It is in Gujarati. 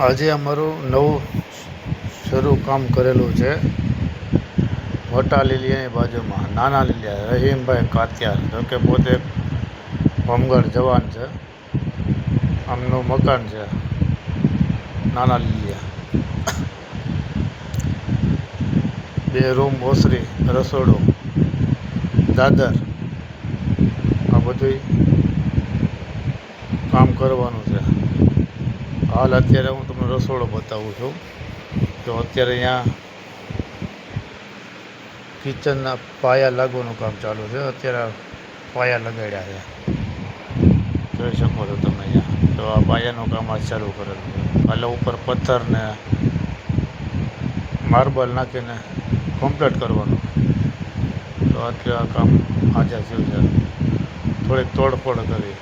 આજે અમારું નવું શરૂ કામ કરેલું છે મોટા લીલિયાની બાજુમાં નાના લીલિયા રહીમભાઈ કાતિયાર, જોકે પોતે હોમગાર્ડ જવાન છે. આમનું મકાન છે નાના લીલિયા, 2 રૂમ, ઓસરી, રસોડું, દાદર, આ બધું કામ કરવાનું છે. હાલ અત્યારે હું તમને રસોડો બતાવું છું. તો અત્યારે અહીંયા કિચનના પાયા લાગવાનું કામ ચાલુ છે. અત્યારે પાયા લગાડ્યા છે, જોઈ શકો છો તમે અહીંયા. તો આ પાયાનું કામ આજ ચાલુ કરેલું છે. એટલે ઉપર પથ્થર ને માર્બલ નાખીને કમ્પ્લીટ કરવાનું. તો અત્યારે આ કામ આજે થયું છે. થોડીક તોડફોડ કરી